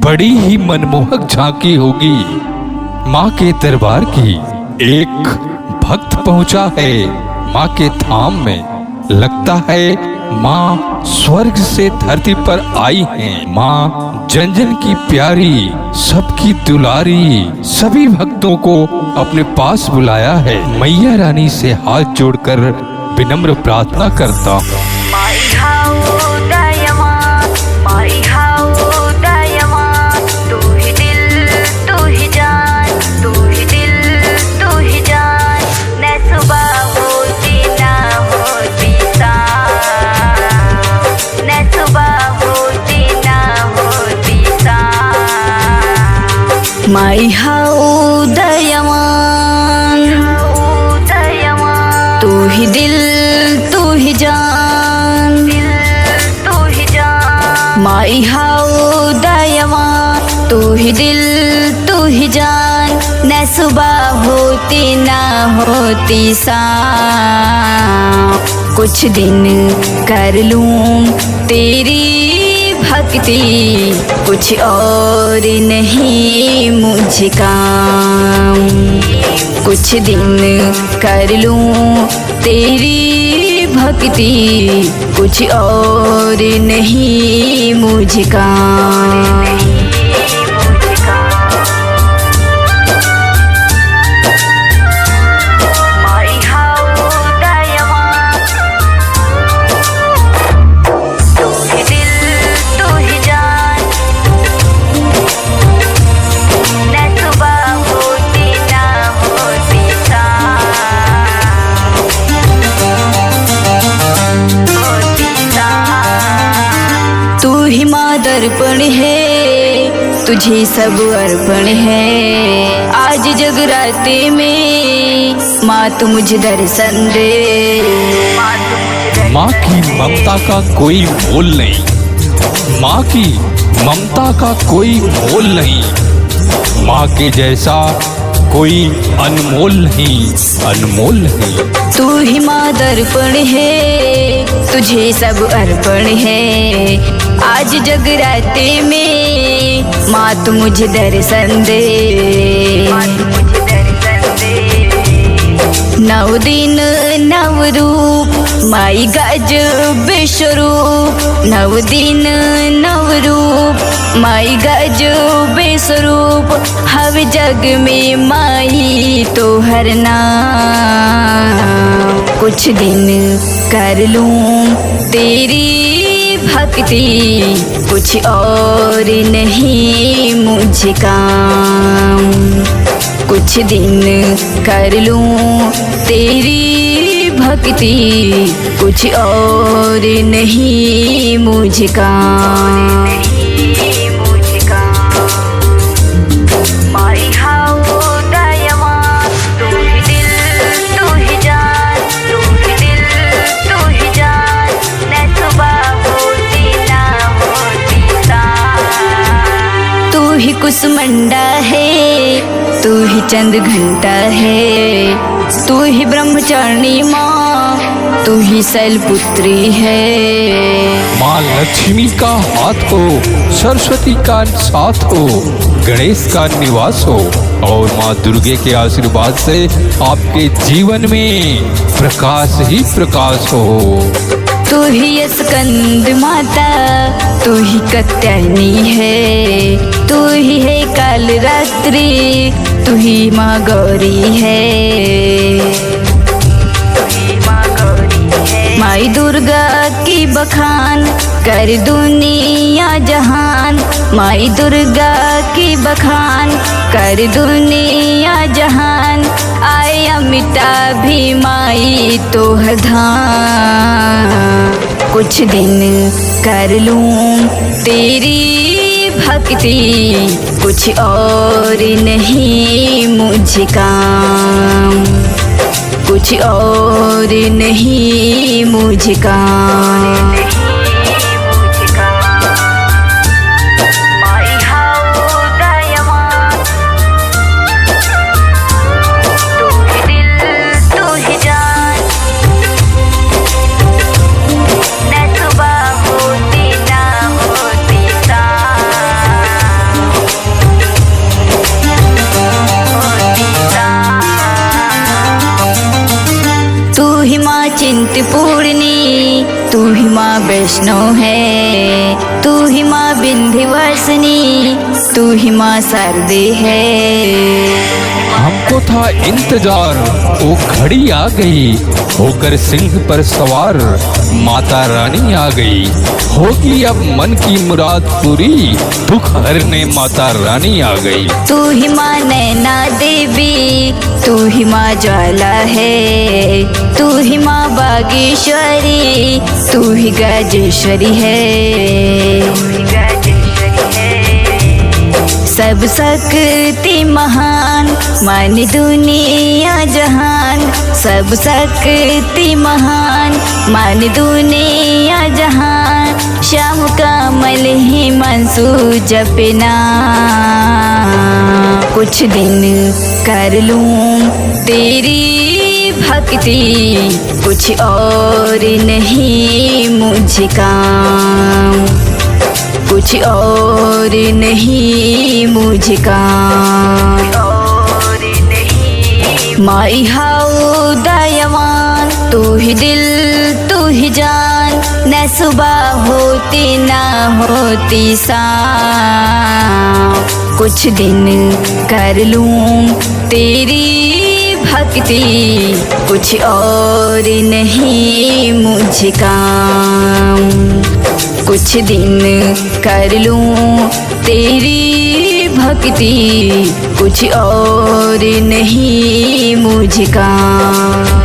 बड़ी ही मनमोहक झांकी होगी माँ के दरबार की। एक भक्त पहुंचा है माँ के धाम में, लगता है माँ स्वर्ग से धरती पर आई हैं। माँ जन जन की प्यारी, सबकी दुलारी, सभी भक्तों को अपने पास बुलाया है। मैया रानी से हाथ जोड़कर विनम्र प्रार्थना करता हूँ। माई हाउ दयावान, तू ही दिल तू ही जान, माई हाउ दयावान, तू ही दिल तू ही जान। न सुबह होती ना होती शाम, कुछ दिन कर लूं तेरी भक्ति, कुछ और नहीं मुझे काम। कुछ दिन कर लूं तेरी भक्ति, कुछ और नहीं मुझे काम। दर्पण है तुझे सब अर्पण है, आज जगराते में माँ तू मुझे दर्शन दे। माँ की ममता का कोई मोल नहीं, माँ की ममता का कोई मोल नहीं, माँ के जैसा कोई अनमोल नहीं, अनमोल नहीं। तू ही माँ दर्पण है तुझे सब अर्पण है, आज जगराते में माँ तू मुझे दर्शन दे। नव दिन नव रूप माई गजब स्वरूप, नव दिन नव रूप माई गजब स्वरूप, हर जग में माई तो हर नाम। कुछ दिन कर लूं तेरी भक्ति, कुछ और नहीं मुझे काम। कुछ दिन कर लूं तेरी भक्ति, कुछ और नहीं मुझे काम। तू ही कुसुमंडा है, तू ही चंद घंटा है, तू ही ब्रह्मचारिणी माँ, तू ही शैलपुत्री है। माँ लक्ष्मी का हाथ हो, सरस्वती का साथ हो, गणेश का निवास हो, और माँ दुर्गे के आशीर्वाद से आपके जीवन में प्रकाश ही प्रकाश हो। तू ही स्कंद माता, तू ही कात्यायनी है, तू ही है काल रात्रि, तू ही माँ गौरी है। माई दुर्गा की बखान कर दुनिया जहान, माई दुर्गा की बखान कर दुनिया जहान, आए अमिता भी माई तो हर धाम। कुछ दिन कर लूं तेरी भक्ति, कुछ और नहीं मुझे काम। कुछ और नहीं मुझे काम। सुबह ही माँ वैष्णो है, तू ही माँ विंध्यवासिनी, तू ही माँ शारदे है। हमको था इंतजार, वो घड़ी आ गई, होकर सिंह पर सवार माता रानी आ गई। होगी अब मन की मुराद पूरी, दुख हरने माता रानी आ गई। तू ही माँ नैना देवी, तू ही माँ ज्वाला है, तू ही माँ बागेश्वरी, तू ही गाजेश्वरी है। सब शक्ति महान मान दुनिया जहान, सब शक्ति महान मान दुनिया जहान। श्याम कमल ही मंसू जपना, कुछ दिन कर लूं तेरी भक्ति, कुछ और नहीं मुझे काम, कुछ और नहीं मुझे काम। माई हाउ दयावान, तू ही दिल तू ही जान, न सुबह होती न होती शाम। कुछ दिन कर लूं तेरी भक्ति, कुछ और नहीं मुझे काम, कुछ दिन कर लूं तेरी भक्ति, कुछ और नहीं मुझे काम।